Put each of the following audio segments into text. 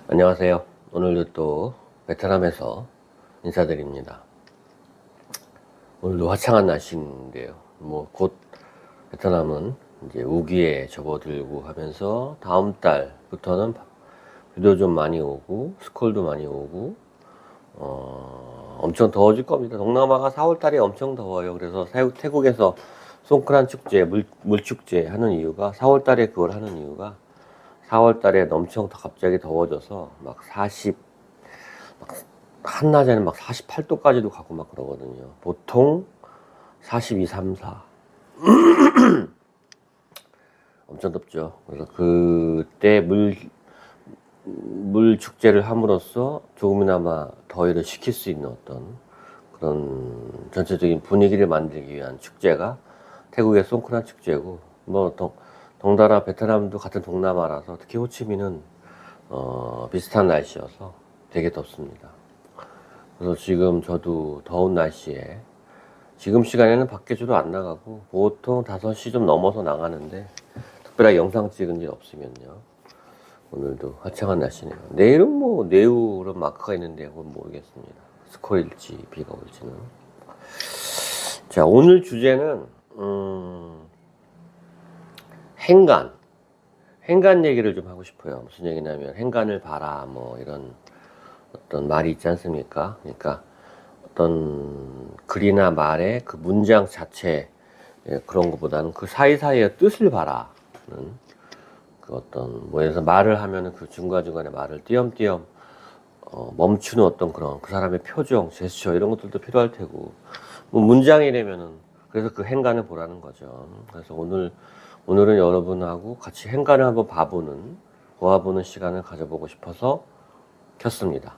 안녕하세요. 오늘도 또 베트남에서 인사드립니다. 오늘도 화창한 날씨인데요. 곧 베트남은 이제 우기에 접어들고 하면서 다음 달부터는 비도 좀 많이 오고 스콜도 많이 오고 엄청 더워질 겁니다. 동남아가 4월 달에 엄청 더워요. 그래서 태국에서 송크란 축제, 물축제 하는 이유가 4월 달에 그걸 하는 이유가 4월 달에 엄청 갑자기 더워져서 막 한낮에는 막 48도까지도 가고 막 그러거든요. 보통 42, 3, 4. 엄청 덥죠. 그래서 그때 물 축제를 함으로써 조금이나마 더위를 식힐 수 있는 어떤 그런 전체적인 분위기를 만들기 위한 축제가 태국의 송크란 축제고, 덩달아 베트남도 같은 동남아라서 특히 호치민은 비슷한 날씨여서 되게 덥습니다. 그래서 지금 저도 더운 날씨에 지금 시간에는 밖에 주로 안 나가고 보통 5시 좀 넘어서 나가는데 특별하게 영상 찍은 일 없으면요. 오늘도 화창한 날씨네요. 내일은 뭐 내우 그런 마크가 있는데 그건 모르겠습니다. 스콜일지 비가 올지는. 자, 오늘 주제는 행간 얘기를 좀 하고 싶어요. 무슨 얘기냐면 행간을 봐라 뭐 이런 어떤 말이 있지 않습니까? 그러니까 어떤 글이나 말의 그 문장 자체 그런 것보다는 그 사이사이의 뜻을 봐라는 그 어떤 뭐 예를 들어서 말을 하면은 그 중간중간에 말을 띄엄띄엄 멈추는 어떤 그런 그 사람의 표정, 제스처 이런 것들도 필요할 테고 뭐 문장이라면은 그래서 그 행간을 보라는 거죠. 그래서 오늘은 여러분하고 같이 행간을 한번 보아보는 시간을 가져보고 싶어서 켰습니다.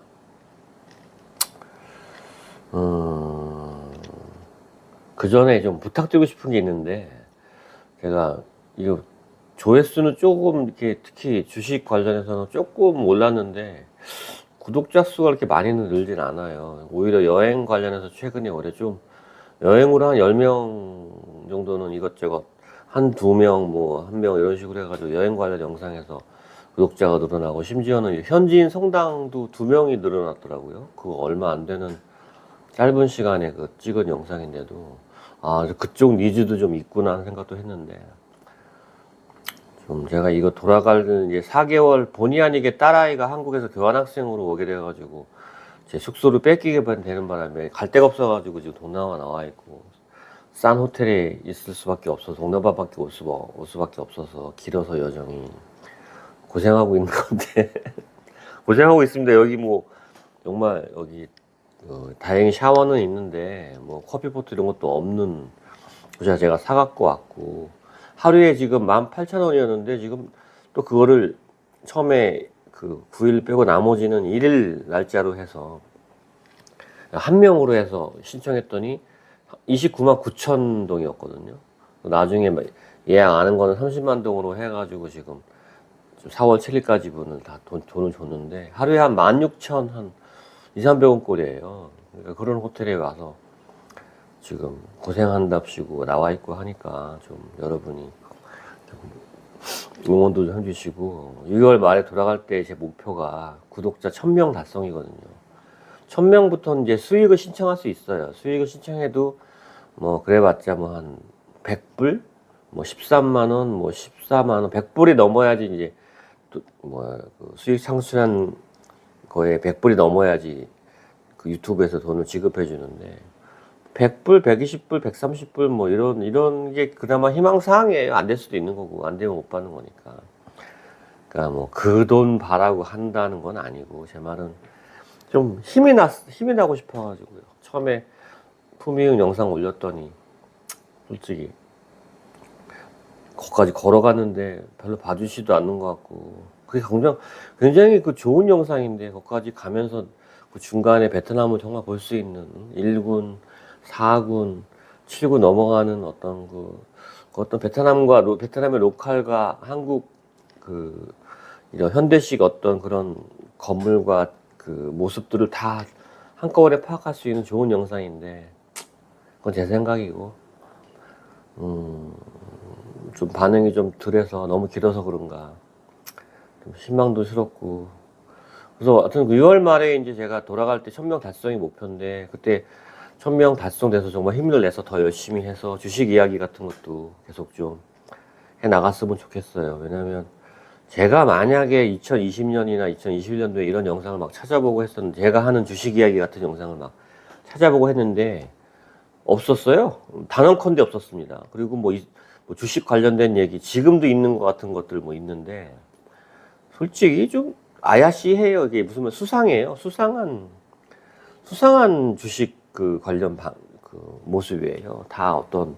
그 전에 좀 부탁드리고 싶은 게 있는데, 제가 이거 조회수는 조금 이렇게 특히 주식 관련해서는 조금 올랐는데 구독자 수가 그렇게 많이는 늘진 않아요. 오히려 여행 관련해서 최근에 올해 좀 여행으로 한 10명 정도는 이것저것 한 2명 뭐 1명 이런 식으로 해가지고 여행 관련 영상에서 구독자가 늘어나고 심지어는 현지인 성당도 2명이 늘어났더라고요. 그거 얼마 안 되는 짧은 시간에 그 찍은 영상인데도 그쪽 니즈도 좀 있구나 하는 생각도 했는데, 좀 제가 이거 돌아가는 이제 4개월 본의 아니게 딸아이가 한국에서 교환학생으로 오게 돼가지고 제 숙소를 뺏기게 되는 바람에 갈 데가 없어가지고 지금 동남아 나와 있고 싼 호텔에 있을 수밖에 없어서 동남아밖에 올 수밖에 없어서 길어서 여정이 고생하고 있는 건데 고생하고 있습니다. 여기 뭐 정말 여기 다행히 샤워는 있는데 뭐 커피포트 이런 것도 없는 곳에 제가 사갖고 왔고, 하루에 지금 18,000원이었는데 지금 또 그거를 처음에 그 9일 빼고 나머지는 1일 날짜로 해서 한 명으로 해서 신청했더니 29만 9천 동이었거든요. 나중에 예약 안 한 거는 30만 동으로 해가지고 지금 4월 7일까지 분을 다 돈을 줬는데 하루에 한 16,000, 한 2, 300원 꼴이에요. 그러니까 그런 호텔에 와서 지금 고생한답시고 나와 있고 하니까 좀 여러분이 좀 응원도 좀 해주시고, 6월 말에 돌아갈 때 제 목표가 구독자 1000명 달성이거든요. 1000명부터 이제 수익을 신청할 수 있어요. 수익을 신청해도 뭐 그래봤자 뭐 한 100불? 뭐 13만원, 뭐 14만원, 100불이 넘어야지 이제 그 수익 창출한 거에 100불이 넘어야지 그 유튜브에서 돈을 지급해 주는데 100불, 120불, 130불 뭐 이런 게 그나마 희망사항이에요. 안 될 수도 있는 거고 안 되면 못 받는 거니까. 그러니까 뭐 그 돈 바라고 한다는 건 아니고, 제 말은 좀 힘이 나고 싶어가지고요. 처음에 품위응 영상 올렸더니 솔직히 거기까지 걸어갔는데 별로 봐주시도 않는 것 같고, 그게 굉장히 그 좋은 영상인데 거기까지 가면서 그 중간에 베트남을 정말 볼 수 있는 1군, 4군, 7군 넘어가는 어떤 어떤 베트남의 로컬과 한국 이런 현대식 어떤 그런 건물과 그 모습들을 다 한꺼번에 파악할 수 있는 좋은 영상인데, 그건 제 생각이고, 좀 반응이 좀 덜해서 너무 길어서 그런가 좀 실망도 스럽고, 그래서 하여튼 6월 말에 이제 제가 돌아갈 때 1000명 달성이 목표인데, 그때 1000명 달성돼서 정말 힘을 내서 더 열심히 해서 주식 이야기 같은 것도 계속 좀 해 나갔으면 좋겠어요. 왜냐면 제가 만약에 2020년이나 2021년도에 이런 영상을 막 찾아보고 했었는데, 제가 하는 주식 이야기 같은 영상을 막 찾아보고 했는데 없었어요. 단언컨대 없었습니다. 그리고 뭐 주식 관련된 얘기 지금도 있는 것 같은 것들 뭐 있는데, 솔직히 좀 아야시해요. 이게 무슨 수상해요. 수상한 주식 그 관련 그 모습이에요. 다 어떤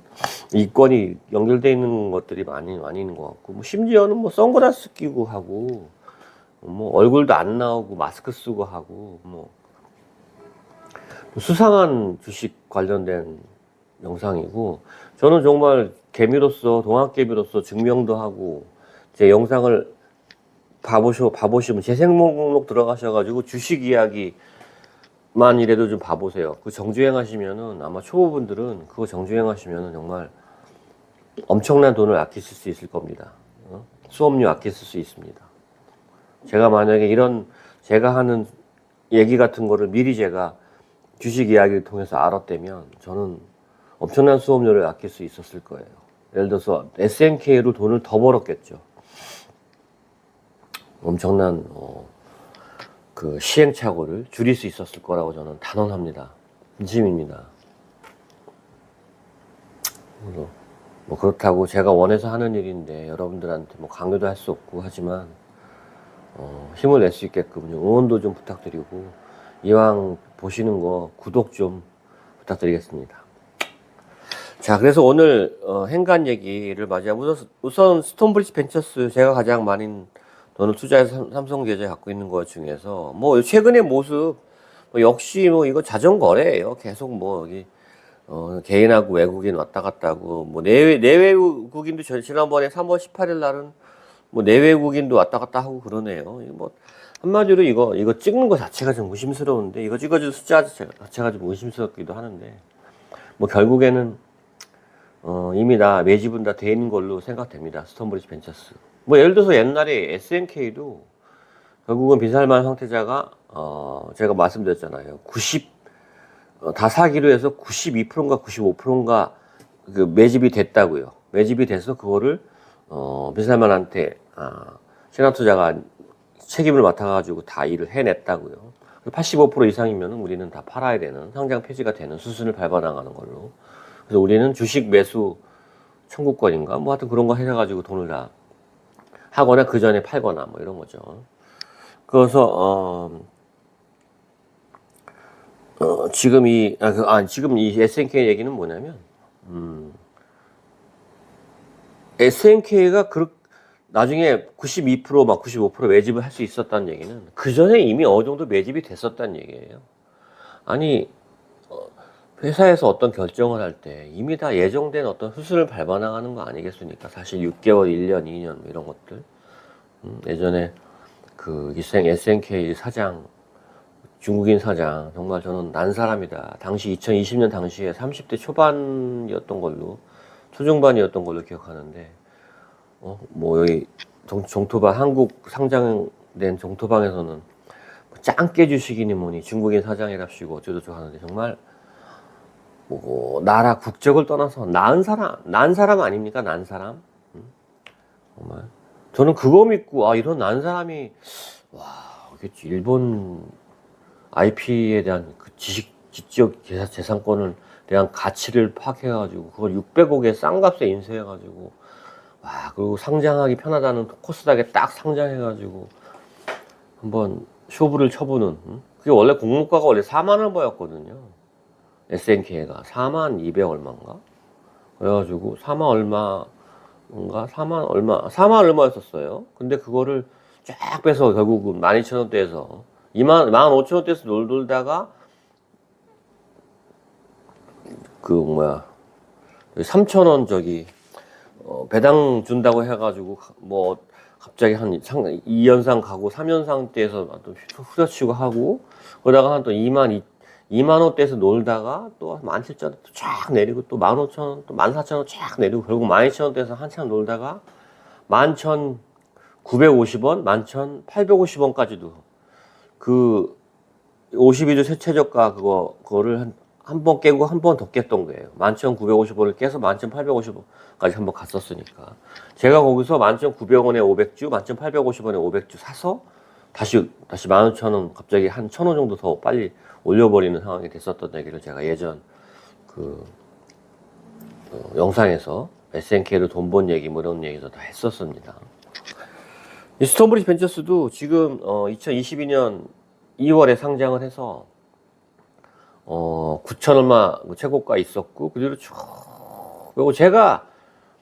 이권이 연결되어 있는 것들이 많이 있는 것 같고, 뭐 심지어는 뭐 선글라스 끼고 하고, 뭐 얼굴도 안 나오고 마스크 쓰고 하고, 뭐 수상한 주식 관련된 영상이고, 저는 정말 개미로서, 동학개미로서 증명도 하고, 제 영상을 봐보시면 제 생목록 들어가셔가지고 주식 이야기 만이라도 좀 봐보세요. 그 정주행 하시면은, 아마 초보분들은 그거 정주행 하시면은 정말 엄청난 돈을 아끼실 수 있을 겁니다. 수업료 아끼실 수 있습니다. 제가 만약에 이런 제가 하는 얘기 같은 거를 미리 제가 주식 이야기를 통해서 알았다면 저는 엄청난 수업료를 아낄 수 있었을 거예요. 예를 들어서 SNK로 돈을 더 벌었겠죠. 엄청난 그 시행착오를 줄일 수 있었을 거라고 저는 단언합니다. 진심입니다. 그래서 뭐 그렇다고 제가 원해서 하는 일인데 여러분들한테 뭐 강요도 할 수 없고 하지만 힘을 낼 수 있게끔 응원도 좀 부탁드리고, 이왕 보시는 거 구독 좀 부탁드리겠습니다. 자, 그래서 오늘 행간 얘기를 맞이하고, 우선 스톤브리지 벤처스, 제가 가장 많이 돈을 투자해서 삼성계좌에 갖고 있는 것 중에서 뭐 최근의 모습 뭐 역시 뭐 이거 자전거래예요. 계속 뭐 여기 개인하고 외국인 왔다 갔다 하고, 뭐 내외국인도 지난번에 3월 18일 날은 뭐 내외국인도 왔다 갔다 하고 그러네요. 이거 뭐 한마디로 이거 찍는 거 자체가 좀 의심스러운데, 이거 찍어준 숫자 자체가 좀 의심스럽기도 하는데, 뭐 결국에는 이미 다 매집은 다 돼 있는 걸로 생각됩니다. 스톤브리지 벤처스. 뭐 예를 들어서 옛날에 SNK도 결국은 비살만 황태자가 제가 말씀드렸잖아요. 다 사기로 해서 92%인가 95%인가 그 매집이 됐다고요. 매집이 돼서 그거를 비살만한테 신한투자가 책임을 맡아가지고 다 일을 해냈다고요. 85% 이상이면 우리는 다 팔아야 되는, 상장 폐지가 되는 수순을 밟아나가는 걸로. 그래서 우리는 주식 매수 청구권인가 뭐 하여튼 그런 거 해가지고 돈을 다 하거나 그 전에 팔거나 뭐 이런 거죠. 그래서 지금 지금 이 SNK 얘기는 뭐냐면, SNK가 나중에 92% 막 95% 매집을 할 수 있었다는 얘기는 그 전에 이미 어느 정도 매집이 됐었다는 얘기예요. 아니 회사에서 어떤 결정을 할 때 이미 다 예정된 어떤 수순을 밟아나가는 거 아니겠습니까? 사실 6개월, 1년, 2년 뭐 이런 것들. 예전에 그 SNK 사장, 중국인 사장, 정말 저는 난 사람이다. 당시 2020년 당시에 30대 초반이었던 걸로, 초중반이었던 걸로 기억하는데, 뭐 여기 정토방, 한국 상장된 정토방에서는 짱깨 주식이니 뭐니 중국인 사장이랍시고 어쩌고저쩌고 하는데, 정말 뭐 나라 국적을 떠나서 난 사람 아닙니까? 난 사람. 정말 저는 그거 믿고 이런 난 사람이 일본 IP에 대한 그 지적 재산권을 대한 가치를 파악해가지고 그걸 600억에 싼 값에 인수해가지고 그리고 상장하기 편하다는 코스닥에 딱 상장해가지고 한번 쇼부를 쳐보는. 그게 원래 공모가가 원래 4만 얼마였거든요. SNK가 4만 200 얼마인가? 그래가지고 4만 얼마였었어요. 근데 그거를 쫙 빼서 결국은 12,000원대에서 15,000원대에서 놀다가 3,000원 배당 준다고 해가지고 뭐 갑자기 한 2연상 가고 3연상 때에서 또 후려치고 하고, 그러다가 한 또 2만원대에서 놀다가 또 17,000원 쫙 내리고 또 15,000원 또 14,000원 쫙 내리고 결국 12,000원대에서 한참 놀다가 11,950원, 11,850원까지도 그 52주 세체저가 그거를 한 번 깨고 한 번 더 깼던 거예요. 11,950원을 깨서 11,850원까지 한 번 갔었으니까. 제가 거기서 11,900원에 500주, 11,850원에 500주 사서 다시 15,000원 갑자기 한 1,000원 정도 더 빨리 올려버리는 상황이 됐었던 얘기를 제가 예전 그 영상에서 SNK로 돈 번 얘기 뭐 이런 얘기도 다 했었습니다. 이 스톤브리지 벤처스도 지금 2022년 2월에 상장을 해서 9천 얼마 최고가 있었고 그대로 쭉 그리고 제가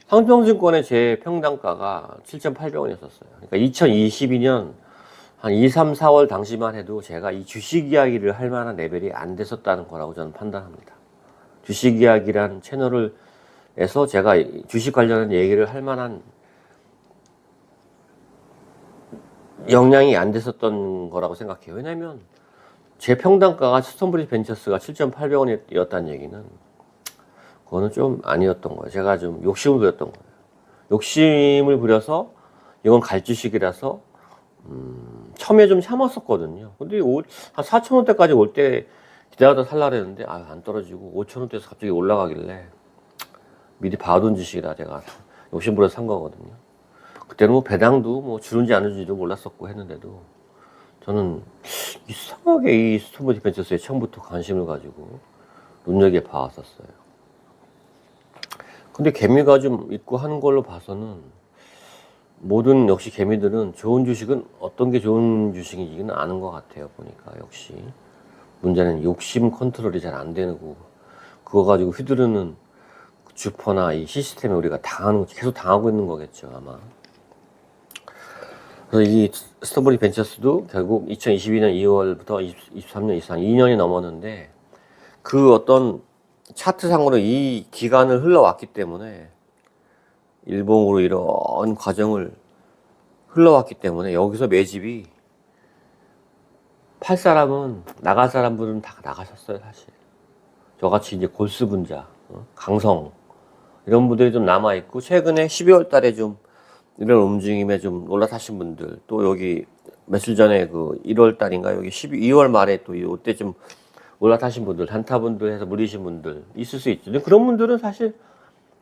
삼성증권의 제 평단가가 7,800원이었어요. 그러니까 2022년 한 2, 3, 4월 당시만 해도 제가 이 주식 이야기를 할 만한 레벨이 안 됐었다는 거라고 저는 판단합니다. 주식 이야기란 채널을 해서 제가 주식 관련한 얘기를 할 만한 역량이 안 됐었던 거라고 생각해요. 왜냐면 제 평단가가 스톤브리지 벤처스가 7,800원이었다는 얘기는 그거는 좀 아니었던 거예요. 제가 좀 욕심을 부렸던 거예요. 욕심을 부려서 이건 갈 주식이라서 처음에 좀 참았었거든요. 근데 한 4,000원대까지 올 때 기다려다 살라 그랬는데 안 떨어지고 5,000원대에서 갑자기 올라가길래 미리 봐둔 주식이라 제가 욕심 부려서 산 거거든요. 그때는 뭐 배당도 뭐 주는지 안 주는지도 몰랐었고 했는데도 저는 이상하게 이 스톤브리지 벤처스에 처음부터 관심을 가지고 눈여겨봐왔었어요. 근데 개미가 좀 있고 하는 걸로 봐서는 모든 역시 개미들은 좋은 주식은 어떤 게 좋은 주식인지는 아는 것 같아요. 보니까 역시 문제는 욕심 컨트롤이 잘 안 되는 거 그거 가지고 휘두르는 주퍼나 이 시스템에 우리가 계속 당하고 있는 거겠죠 아마. 그래서 이 스톤브리지 벤처스도 결국 2022년 2월부터 23년, 24년 2년이 넘었는데 그 어떤 차트상으로 이 기간을 흘러왔기 때문에 일봉으로 이런 과정을 흘러왔기 때문에 여기서 매집이 팔 사람은 나갈 사람들은 다 나가셨어요 사실. 저같이 이제 골수분자, 강성 이런 분들이 좀 남아있고 최근에 12월 달에 좀 이런 움직임에 좀 올라타신 분들 또 여기 며칠 전에 그 1월 달인가 여기 2월 말에 또 이때 좀 올라타신 분들 단타분들 해서 물리신 분들 있을 수 있죠. 근데 그런 분들은 사실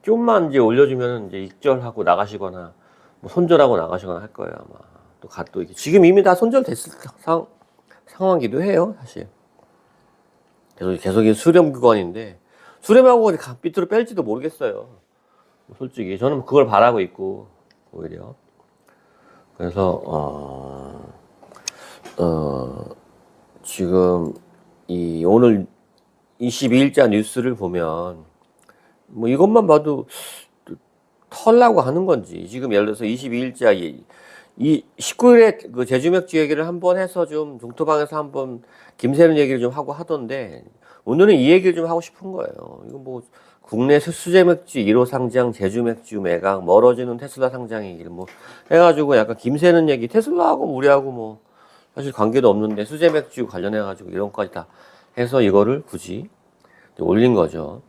좀만 이제 올려주면 이제 익절하고 나가시거나 뭐 손절하고 나가시거나 할 거예요 아마. 또 지금 이미 다 손절됐을 상황이기도 해요 사실. 계속 수렴 구간인데 수렴하고 밑으로 뺄지도 모르겠어요. 솔직히 저는 그걸 바라고 있고 오히려. 그래서 지금 오늘 22일자 뉴스를 보면 뭐 이것만 봐도 털라고 하는 건지 지금 예를 들어서 22일자 이 19일에 그 제주맥주 얘기를 한번 해서 좀 종토방에서 한번 김새는 얘기를 좀 하고 하던데 오늘은 이 얘기를 좀 하고 싶은 거예요. 이거 뭐 국내 수제맥주 1호 상장 제주맥주 매각 멀어지는 테슬라 상장 얘기를 뭐 해가지고 약간 김새는 얘기 테슬라하고 우리하고 뭐 사실 관계도 없는데 수제맥주 관련해가지고 이런 것까지 다 해서 이거를 굳이 올린 거죠.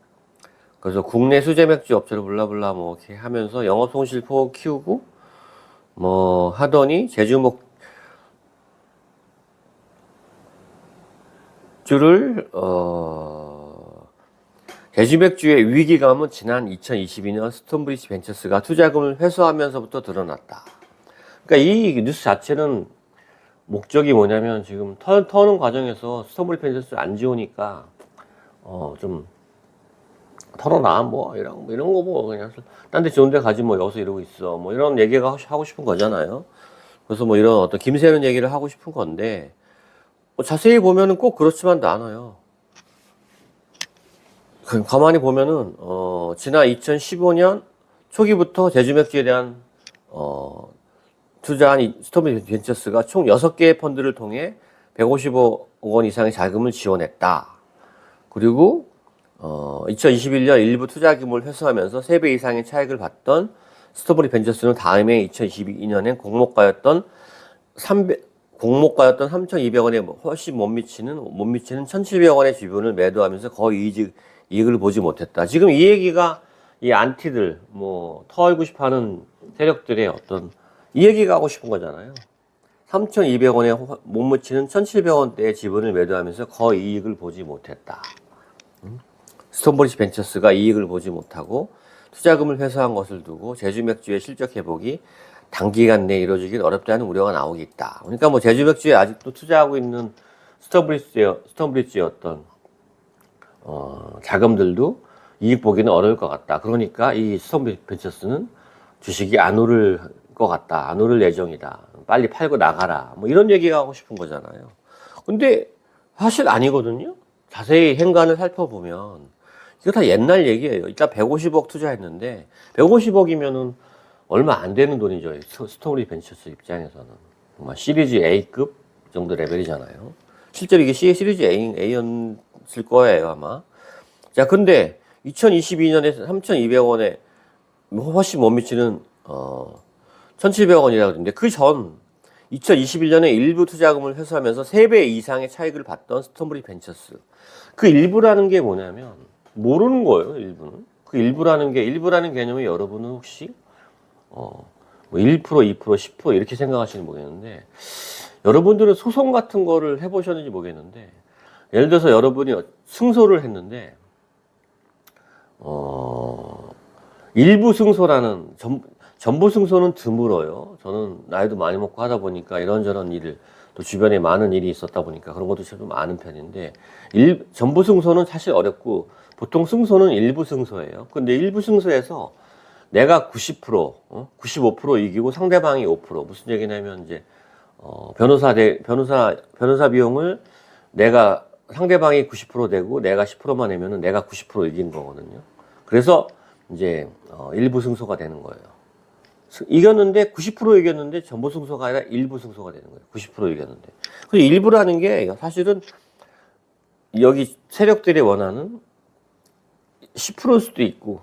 그래서 국내 수제맥주 업체를 블라블라 뭐 이렇게 하면서 영업 손실폭 키우고 뭐 하더니 제주맥주의 위기감은 지난 2022년 스톤브리지 벤처스가 투자금을 회수하면서부터 드러났다. 그러니까 이 뉴스 자체는 목적이 뭐냐면 지금 터는 과정에서 스톤브리지 벤처스 안 좋으니까 좀 털어놔 뭐 이런 거 뭐 그냥 딴 데 좋은 데 가지 뭐 여기서 이러고 있어 뭐 이런 얘기가 하고 싶은 거잖아요. 그래서 뭐 이런 어떤 김새는 얘기를 하고 싶은 건데 자세히 보면은 꼭 그렇지만도 않아요. 가만히 보면은 지난 2015년 초기부터 제주맥주에 대한 투자한 스톤브리지 벤처스가 총 6개의 펀드를 통해 150억 원 이상의 자금을 지원했다. 그리고 2021년 일부 투자금을 회수하면서 3배 이상의 차익을 봤던 스톤브리지 벤처스는 다음해 2022년엔 공모가였던 3,200원에 훨씬 못 미치는 1,700원의 지분을 매도하면서 거의 이익을 보지 못했다. 지금 이 얘기가 이 안티들 뭐 털고 싶어하는 세력들의 어떤 이 얘기가 하고 싶은 거잖아요. 3,200원에 못 미치는 1,700원대의 지분을 매도하면서 거의 이익을 보지 못했다. 스톤브리지 벤처스가 이익을 보지 못하고 투자금을 회수한 것을 두고 제주맥주의 실적 회복이 단기간 내에 이루어지긴 어렵다는 우려가 나오고 있다. 그러니까 뭐 제주맥주에 아직도 투자하고 있는 스톤브리지의 어떤 자금들도 이익 보기는 어려울 것 같다. 그러니까 이 스톤브리지 벤처스는 주식이 안 오를 것 같다. 안 오를 예정이다. 빨리 팔고 나가라. 뭐 이런 얘기가 하고 싶은 거잖아요. 근데 사실 아니거든요. 자세히 행간을 살펴보면 이거 다 옛날 얘기예요. 일단 150억 투자했는데 150억이면은 얼마 안 되는 돈이죠. 스톤브리지 벤처스 입장에서는. 정말 시리즈 A급 정도 레벨이잖아요. 실제로 이게 시리즈 A였을 거예요, 아마. 자, 근데 2022년에 3,200원에 훨씬 못 미치는 1,700원이라고 그러는데 그 전 2021년에 일부 투자금을 회수하면서 3배 이상의 차익을 봤던 스톤브리지 벤처스. 그 일부라는 게 뭐냐면 모르는 거예요, 일부는. 그 일부라는 개념이 여러분은 혹시 뭐 1%, 2%, 10% 이렇게 생각하시는 모르겠는데 여러분들은 소송 같은 거를 해보셨는지 모르겠는데 예를 들어서 여러분이 승소를 했는데 일부 승소라는 전부 승소는 드물어요. 저는 나이도 많이 먹고 하다 보니까 이런저런 일을 또 주변에 많은 일이 있었다 보니까 그런 것도 좀 많은 편인데 전부 승소는 사실 어렵고 보통 승소는 일부 승소예요. 근데 일부 승소에서 내가 90%, 95% 이기고 상대방이 5% 무슨 얘기냐면 이제 변호사 비용을 내가 상대방이 90% 되고 내가 10%만 내면은 내가 90% 이긴 거거든요. 그래서 이제 일부 승소가 되는 거예요. 이겼는데 90% 이겼는데 전부 승소가 아니라 일부 승소가 되는 거예요. 90% 이겼는데. 그 일부라는 게 사실은 여기 세력들이 원하는 10%일 수도 있고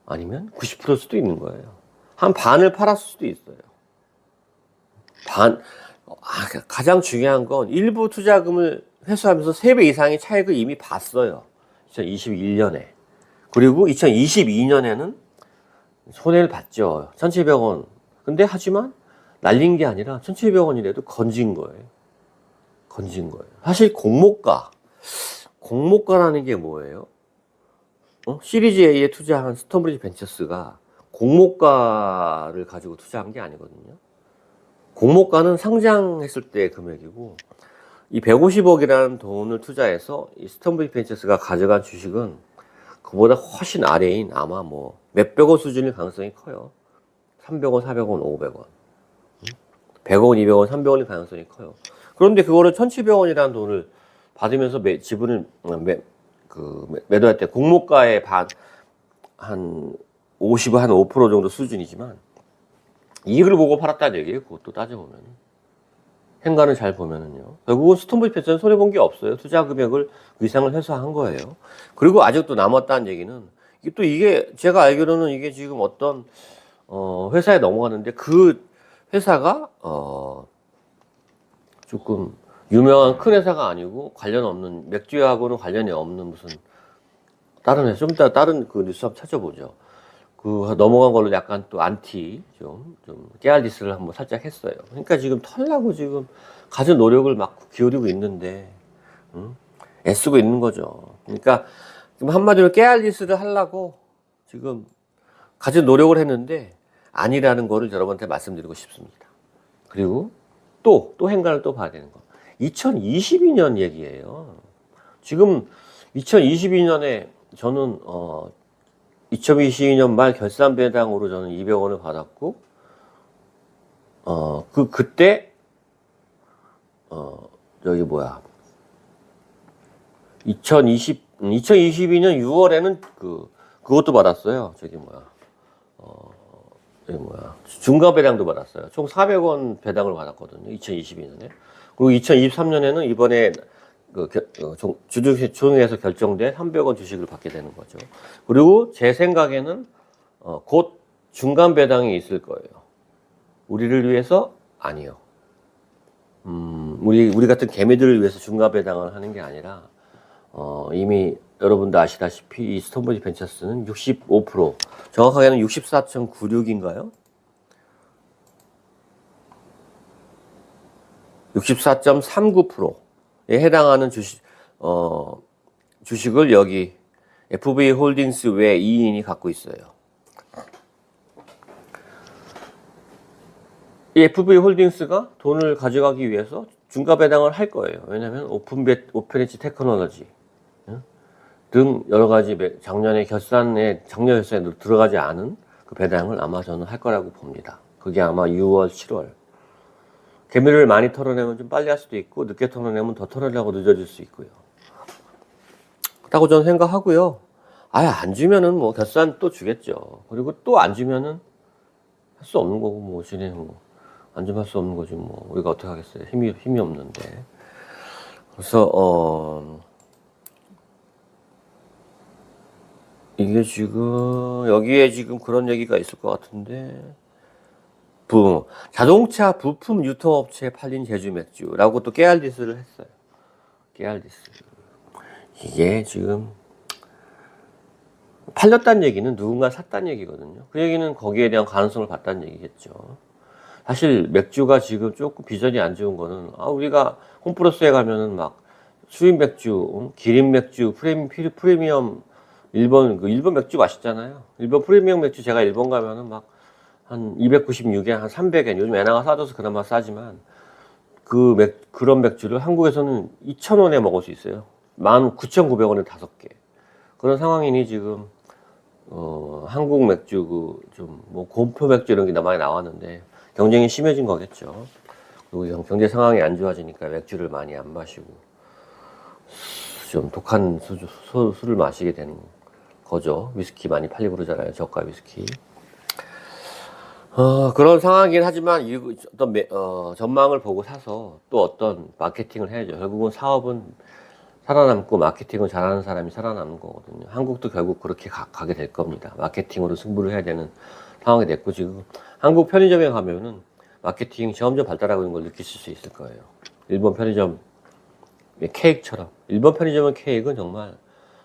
아니면 90%일 수도 있는 거예요. 한 반을 팔았을 수도 있어요. 가장 중요한 건 일부 투자금을 회수하면서 3배 이상의 차익을 이미 봤어요. 2021년에. 그리고 2022년에는 손해를 봤죠. 1,700원. 근데 하지만 날린 게 아니라 1,700원이라도 건진 거예요. 사실 공모가라는 게 뭐예요? 시리즈 A에 투자한 스톤브리지 벤처스가 공모가를 가지고 투자한 게 아니거든요. 공모가는 상장했을 때 금액이고 이 150억이라는 돈을 투자해서 이 스톤브리지 벤처스가 가져간 주식은 그보다 훨씬 아래인 아마 뭐 몇백억 수준일 가능성이 커요. 300원, 400원, 500원. 100원, 200원, 300원일 가능성이 커요. 그런데 그거를 1,700원이라는 돈을 받으면서 지분을 매도할 때 공모가의 한 50, 한 5% 정도 수준이지만 이익을 보고 팔았다는 얘기예요. 그것도 따져보면. 행간을 잘 보면은요. 결국은 스톤브리지 벤처스는 손해본 게 없어요. 투자 금액을 그 이상을 회수한 거예요. 그리고 아직도 남았다는 얘기는 이게 제가 알기로는 이게 지금 어떤 회사에 넘어가는데 그 회사가 조금 유명한 큰 회사가 아니고 관련 없는 맥주하고는 관련이 없는 무슨 다른 회사 좀 이따 다른 그 뉴스 한번 찾아보죠. 그 넘어간 걸로 약간 또 안티 좀 깨알리스를 한번 살짝 했어요. 그러니까 지금 털라고 지금 가진 노력을 막 기울이고 있는데 애쓰고 있는 거죠. 그러니까 지금 한마디로 깨알리스를 하려고 지금 가진 노력을 했는데 아니라는 거를 여러분한테 말씀드리고 싶습니다. 그리고 또 행간을 또 봐야 되는 거. 2022년 얘기예요. 지금 2022년에 저는 2022년 말 결산 배당으로 저는 200원을 받았고 그때 저기 뭐야 2022년 6월에는 그것도 받았어요. 저기 뭐야 중간 배당도 받았어요. 총 400원 배당을 받았거든요. 2022년에. 그리고 2023년에는 이번에 주주총회에서 결정된 300원 주식을 받게 되는 거죠. 그리고 제 생각에는 곧 중간 배당이 있을 거예요. 우리를 위해서 아니요. 우리 같은 개미들을 위해서 중간 배당을 하는 게 아니라 이미 여러분도 아시다시피 이 스톤브리지 벤처스는 65% 정확하게는 64.96인가요? 64.39%에 해당하는 주식을 여기 FV 홀딩스 외 2인이 갖고 있어요. 이 FV 홀딩스가 돈을 가져가기 위해서 중과 배당을 할 거예요. 왜냐하면 오픈엣지 테크놀로지 등 여러 가지 작년 결산에 들어가지 않은 그 배당을 아마 저는 할 거라고 봅니다. 그게 아마 6월, 7월. 개미를 많이 털어내면 좀 빨리 할 수도 있고, 늦게 털어내면 더 털어내고 늦어질 수 있고요. 그렇다고 저는 생각하고요. 아예 안 주면은 뭐 결산 또 주겠죠. 그리고 또 안 주면은 할 수 없는 거고, 뭐, 안 주면 할 수 없는 거지, 뭐. 우리가 어떻게 하겠어요. 힘이 없는데. 그래서, 이게 지금, 여기에 지금 그런 얘기가 있을 것 같은데, 자동차 부품 유통업체에 팔린 제주 맥주라고 또 깨알디스를 했어요. 깨알디스. 이게 지금, 팔렸다는 얘기는 누군가 샀다는 얘기거든요. 그 얘기는 거기에 대한 가능성을 봤다는 얘기겠죠. 사실 맥주가 지금 조금 비전이 안 좋은 거는, 우리가 홈플러스에 가면은 막 수입 맥주, 기린 맥주, 프리미엄, 일본 맥주 맛있잖아요. 일본 프리미엄 맥주 제가 일본 가면은 막 한 296엔, 한 300엔, 요즘 엔화가 싸져서 그나마 싸지만, 그런 맥주를 한국에서는 2,000원에 먹을 수 있어요. 19,900원에 5개. 그런 상황이니 지금, 한국 맥주, 곰표 맥주 이런 게 많이 나왔는데, 경쟁이 심해진 거겠죠. 그리고 경제 상황이 안 좋아지니까 맥주를 많이 안 마시고, 좀 독한 술을 마시게 되는 거죠. 위스키 많이 팔리고 그러잖아요. 저가 위스키. 그런 상황이긴 하지만, 어떤, 전망을 보고 사서 또 어떤 마케팅을 해야죠. 결국은 사업은 살아남고 마케팅을 잘하는 사람이 살아남는 거거든요. 한국도 결국 그렇게 가게 될 겁니다. 마케팅으로 승부를 해야 되는 상황이 됐고, 지금 한국 편의점에 가면은 마케팅이 점점 발달하고 있는 걸 느끼실 수 있을 거예요. 일본 편의점 케이크처럼. 일본 편의점의 케이크는 정말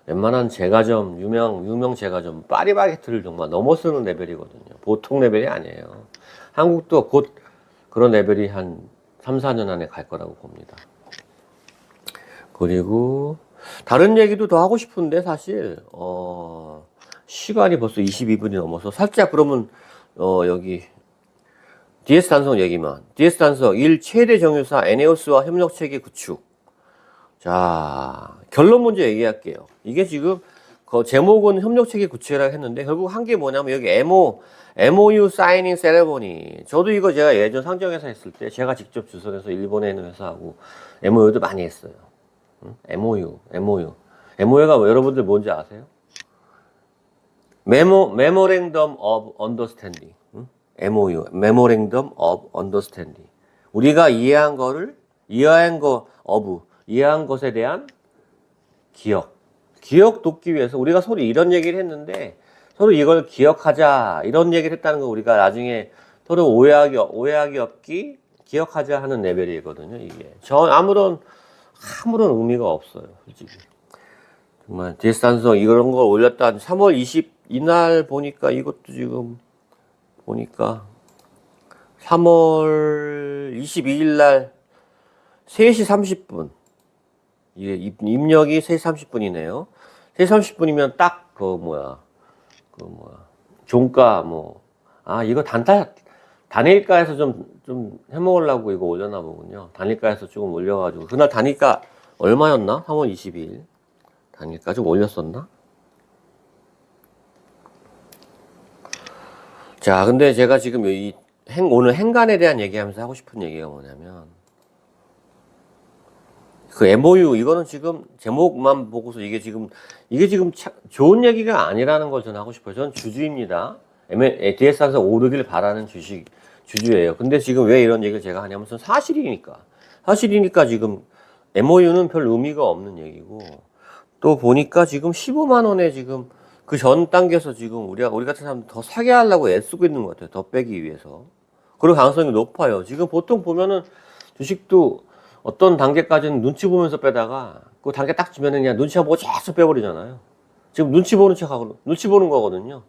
웬만한 제과점, 유명 제과점, 파리바게트를 정말 넘어서는 레벨이거든요. 보통 레벨이 아니에요. 한국도 곧 그런 레벨이 한 3, 4년 안에 갈 거라고 봅니다. 그리고 다른 얘기도 더 하고 싶은데 사실 시간이 벌써 22분이 넘어서 살짝 그러면 여기 DS 단성 얘기만. DS 단성 1 최대 정유사 에네오스와 협력체계 구축. 자, 결론 먼저 얘기할게요. 이게 지금 제목은 협력체계 구축이라고 했는데 결국 한 게 뭐냐면 여기 MOU 사이닝 세레모니. 저도 이거 제가 예전 상정회사 했을 때 제가 직접 주선해서 일본에 있는 회사하고 MOU도 많이 했어요. MOU가 여러분들 뭔지 아세요? Memorandum of Understanding. MOU, Memorandum of Understanding. 우리가 이해한 것에 대한 기억 돕기 위해서 우리가 서로 이런 얘기를 했는데 서로 이걸 기억하자 이런 얘기를 했다는 거 우리가 나중에 서로 오해하기 없기 기억하자 하는 레벨이거든요. 이게 아무런 의미가 없어요. 솔직히 정말 디스탄성 이런 걸 올렸다 3월 20 이날 보니까 이것도 지금 보니까 3월 22일 날 3시 30분 이게 입력이 3시 30분이네요. 3시 30분이면 딱 종가 이거 단일가에서 좀 해먹으려고 이거 올렸나 보군요. 단일가에서 조금 올려가지고 그날 단일가 얼마였나? 3월 22일 단일가 좀 올렸었나? 자, 근데 제가 지금 오늘 행간에 대한 얘기하면서 하고 싶은 얘기가 뭐냐면 그 MOU 이거는 지금 제목만 보고서 이게 지금 좋은 얘기가 아니라는 걸 저는 하고 싶어요. 저는 주주입니다. DS에서 오르길 바라는 주주예요. 근데 지금 왜 이런 얘기를 제가 하냐면 사실이니까 지금 MOU는 별 의미가 없는 얘기고 또 보니까 지금 15만 원에 지금 그 전 단계에서 지금 우리 같은 사람 더 사게 하려고 애쓰고 있는 것 같아요. 더 빼기 위해서. 그럴 가능성이 높아요. 지금 보통 보면은 주식도 어떤 단계까지는 눈치 보면서 빼다가 그 단계 딱 주면은 그냥 눈치 안 보고 계속 빼버리잖아요. 지금 눈치 보는 거거든요.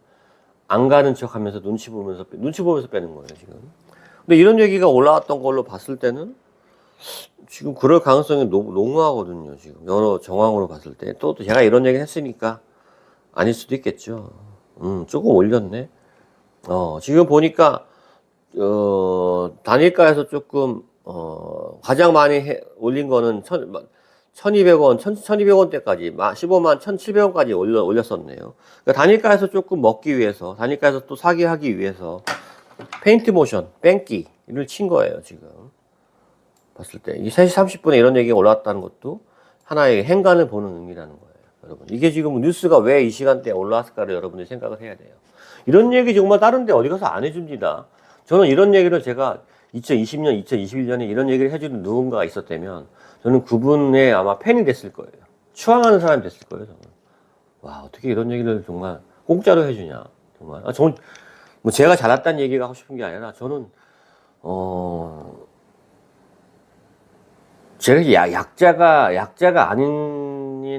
안 가는 척 하면서 눈치 보면서 빼는 거예요, 지금. 근데 이런 얘기가 올라왔던 걸로 봤을 때는 지금 그럴 가능성이 농후하거든요. 지금 여러 정황으로 봤을 때. 또 제가 이런 얘기 했으니까 아닐 수도 있겠죠. 조금 올렸네. 지금 보니까 단일가에서 조금 가장 많이 올린 거는 1200원, 1200원대까지 15만 1700원까지 올렸었네요. 그러니까 단일가에서 조금 먹기 위해서, 단일가에서 또 사기 하기 위해서 페인트 모션, 뺑기를 친 거예요, 지금. 봤을 때. 이 3시 30분에 이런 얘기가 올라왔다는 것도 하나의 행간을 보는 의미라는 거예요, 여러분. 이게 지금 뉴스가 왜 이 시간대에 올라왔을까를 여러분들이 생각을 해야 돼요. 이런 얘기 정말 다른 데 어디 가서 안 해줍니다. 저는 이런 얘기를 제가 2020년, 2021년에 이런 얘기를 해주는 누군가가 있었다면 저는 그분의 아마 팬이 됐을 거예요. 추앙하는 사람이 됐을 거예요, 저는. 와, 어떻게 이런 얘기를 정말 공짜로 해주냐. 정말. 저는 뭐 제가 잘났다는 얘기가 하고 싶은 게 아니라 저는, 제가 약자가 아닌,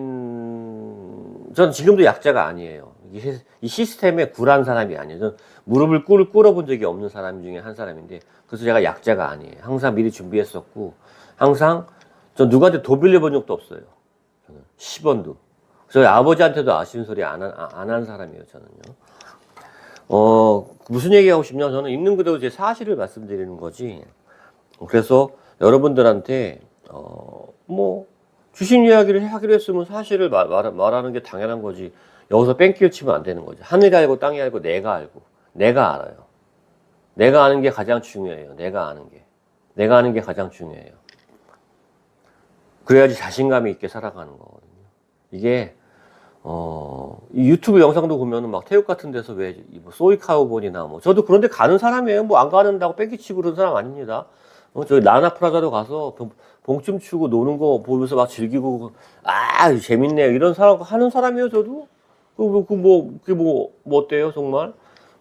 저는 지금도 약자가 아니에요. 이 시스템에 굴한 사람이 아니에요. 저는 무릎을 꿇어본 적이 없는 사람 중에 한 사람인데, 그래서 제가 약자가 아니에요. 항상 미리 준비했었고, 항상, 저 누구한테 돈 빌려본 적도 없어요. 저는 10원도. 저희 아버지한테도 아쉬운 소리 안 한 사람이에요, 저는요. 무슨 얘기하고 싶냐? 저는 있는 그대로 제 사실을 말씀드리는 거지. 그래서 여러분들한테, 뭐, 주식 이야기를 하기로 했으면 사실을 말하는 게 당연한 거지. 여기서 뺑기를 치면 안 되는 거죠. 하늘이 알고 땅이 알고 내가 알고. 내가 알아요. 내가 아는 게 가장 중요해요. 내가 아는 게. 내가 아는 게 가장 중요해요. 그래야지 자신감이 있게 살아가는 거거든요. 이게, 이 유튜브 영상도 보면은 막 태국 같은 데서 왜, 뭐 소이카우본이나 뭐, 저도 그런데 가는 사람이에요. 뭐 안 가는다고 뺑기치고 그런 사람 아닙니다. 저기 라나프라자도 가서 봉춤 추고 노는 거 보면서 막 즐기고, 재밌네요. 이런 사람, 하는 사람이에요, 저도. 그게 뭐 어때요, 정말?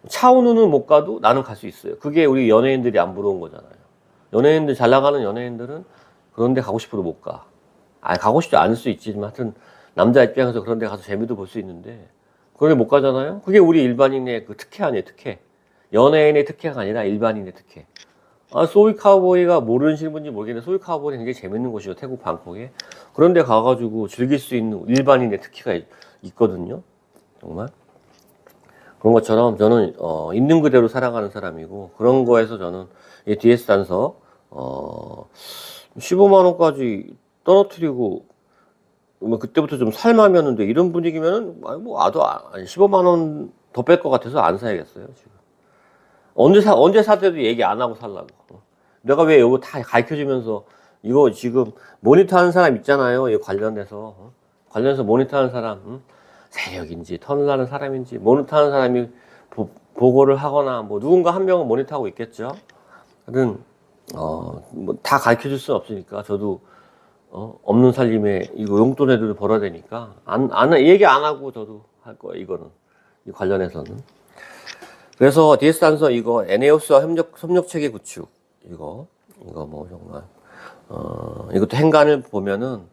차은우는 못 가도 나는 갈 수 있어요. 그게 우리 연예인들이 안 부러운 거잖아요. 연예인들, 잘 나가는 연예인들은 그런 데 가고 싶어도 못 가. 가고 싶지 않을 수 있지만 하여튼 남자 입장에서 그런 데 가서 재미도 볼 수 있는데 그런 데 못 가잖아요. 그게 우리 일반인의 그 특혜 아니에요, 특혜. 연예인의 특혜가 아니라 일반인의 특혜. 소이 카우보이가 모르시는 분인지 모르겠는데 소이 카우보이는 굉장히 재밌는 곳이죠, 태국 방콕에. 그런 데 가가지고 즐길 수 있는 일반인의 특혜가 있거든요, 정말. 그런 것처럼 저는 있는 그대로 살아가는 사람이고, 그런 거에서 저는 이 DS 단서 15만 원까지 떨어뜨리고, 뭐 그때부터 좀 살만했는데 이런 분위기면은 뭐 15만 원 더 뺄 것 같아서 안 사야겠어요, 지금. 언제 사도 얘기 안 하고 살라고. 내가 왜 이거 다 가르쳐 주면서 이거 지금 모니터 하는 사람 있잖아요. 이 관련해서 모니터 하는 사람, 세력인지 터널하는 사람인지 모니터 하는 사람이 보고를 하거나 뭐 누군가 한 명은 모니터 하고 있겠죠. 하여튼 뭐 다 가르쳐 줄 수는 없으니까 저도 없는 살림에 이거 용돈에도 벌어야 되니까 얘기 안 하고 저도 할 거예요. 이거는 이 관련해서는. 그래서 DS 단서 이거 에네오스와 협력 체계 구축 이거 뭐 정말 이것도 행간을 보면은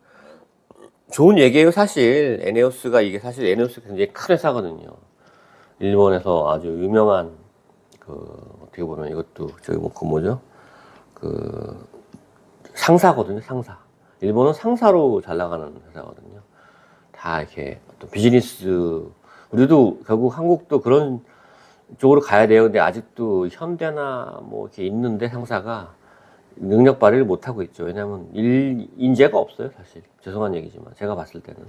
좋은 얘기예요. 사실 에네오스가 굉장히 큰 회사거든요. 일본에서 아주 유명한 어떻게 보면 이것도 상사거든요. 상사. 일본은 상사로 잘 나가는 회사거든요. 다 이렇게 어떤 비즈니스, 우리도 결국 한국도 그런 쪽으로 가야 돼요. 근데 아직도 현대나 뭐 이렇게 있는데 상사가 능력 발휘를 못 하고 있죠. 왜냐하면 인재가 없어요, 사실. 죄송한 얘기지만 제가 봤을 때는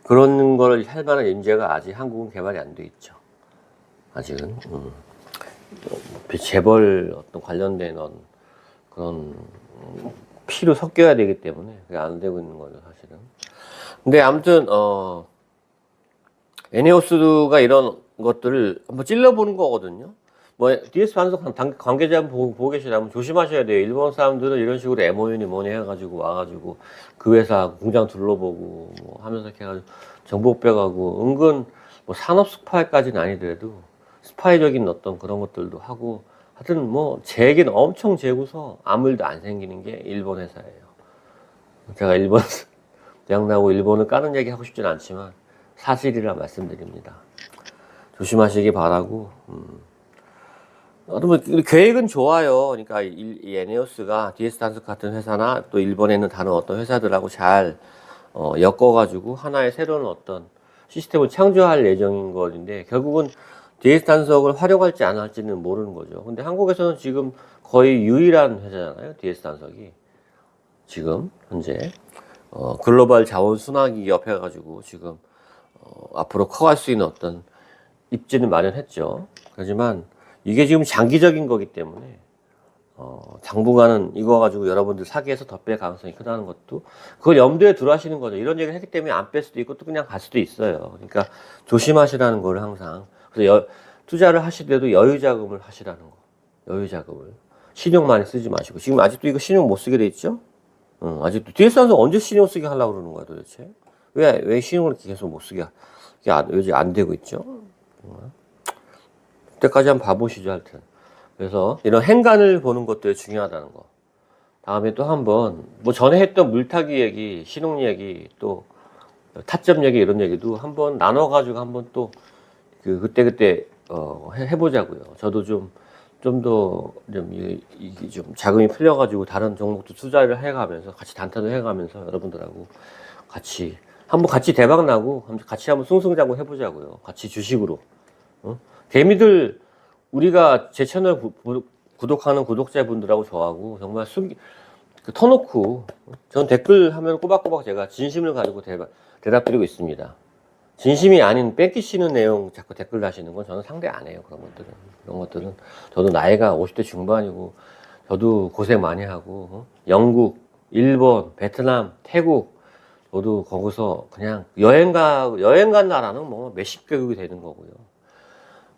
그런 걸 할 만한 인재가 아직 한국은 개발이 안 돼 있죠. 아직은 재벌 어떤 관련된 그런 피로 섞여야 되기 때문에 그게 안 되고 있는 거죠, 사실은. 근데 아무튼 에네오스가 이런 것들을 한번 찔러보는 거거든요. 뭐 DS 반석 관계자 보고 계시다면 조심하셔야 돼요. 일본 사람들은 이런 식으로 MOU니 뭐니 해가지고 와가지고 그 회사 공장 둘러보고 뭐 하면서 이렇게 해가지고 정보 빼가고 은근 뭐 산업 스파이까지는 아니더라도 스파이적인 어떤 그런 것들도 하고 하여튼 뭐 재기는 엄청 재고서 아무 일도 안 생기는 게 일본 회사예요. 제가 일본 대학 나오고 일본을 까는 얘기 하고 싶진 않지만 사실이라 말씀드립니다. 조심하시기 바라고 뭐 계획은 좋아요. 그러니까 이 에네오스가 DS 단속 같은 회사나 또 일본에 있는 다른 어떤 회사들하고 잘 엮어가지고 하나의 새로운 어떤 시스템을 창조할 예정인 것인데 결국은 DS 단속을 활용할지 안 할지는 모르는 거죠. 근데 한국에서는 지금 거의 유일한 회사잖아요. DS 단속이 지금 현재 글로벌 자원 순환기 옆에 가지고 지금 앞으로 커갈 수 있는 어떤 입지는 마련했죠. 하지만 이게 지금 장기적인 거기 때문에 당분간은 이거 가지고 여러분들 사기에서 더 뺄 가능성이 크다는 것도 그걸 염두에 두어 하시는 거죠. 이런 얘기를 했기 때문에 안 뺄 수도 있고 또 그냥 갈 수도 있어요. 그러니까 조심하시라는 거를 항상. 그래서 투자를 하실 때도 여유 자금을 하시라는 거. 여유 자금을. 신용 많이 쓰지 마시고. 지금 아직도 이거 신용 못 쓰게 돼 있죠? 아직도. DS 단속 언제 신용 쓰게 하려고 그러는 거야 도대체? 왜 신용을 계속 못 쓰게, 이게 요즘 안 되고 있죠? 그때까지 한번 봐보시죠, 하여튼. 그래서 이런 행간을 보는 것도 중요하다는 거. 다음에 또 한번, 뭐 전에 했던 물타기 얘기, 신용 얘기, 또 타점 얘기, 이런 얘기도 한번 나눠가지고 한번 또, 그때, 해보자고요. 저도 좀 자금이 풀려가지고 다른 종목도 투자를 해가면서, 같이 단타도 해가면서 여러분들하고 한번 같이 대박 나고, 같이 한번 승승장구 해보자고요. 같이 주식으로. 개미들, 우리가 제 채널 구독하는 구독자분들하고 저하고 정말 터놓고, 전 댓글 하면 꼬박꼬박 제가 진심을 가지고 대답드리고 있습니다. 진심이 아닌 뺏기시는 내용 자꾸 댓글 다시는 건 저는 상대 안 해요. 그런 것들은. 저도 나이가 50대 중반이고, 저도 고생 많이 하고, 영국, 일본, 베트남, 태국, 저도 거기서 그냥 여행 간 나라는 뭐 몇십 개국이 되는 거고요.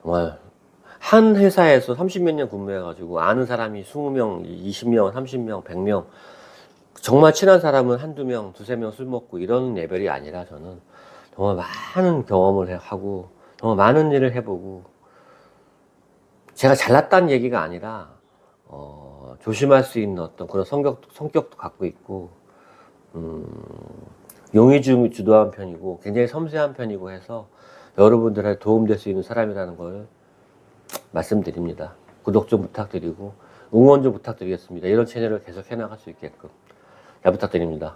정말 한 회사에서 30몇 년 근무해가지고 아는 사람이 20명, 20명, 30명, 100명 정말 친한 사람은 한두 명, 두세 명 술 먹고 이런 레벨이 아니라 저는 정말 많은 경험을 하고 정말 많은 일을 해보고 제가 잘났다는 얘기가 아니라 조심할 수 있는 어떤 그런 성격도 갖고 있고 용의주도한 편이고 굉장히 섬세한 편이고 해서 여러분들한테 도움될 수 있는 사람이라는 걸 말씀드립니다. 구독 좀 부탁드리고 응원 좀 부탁드리겠습니다. 이런 채널을 계속 해나갈 수 있게끔 잘 부탁드립니다.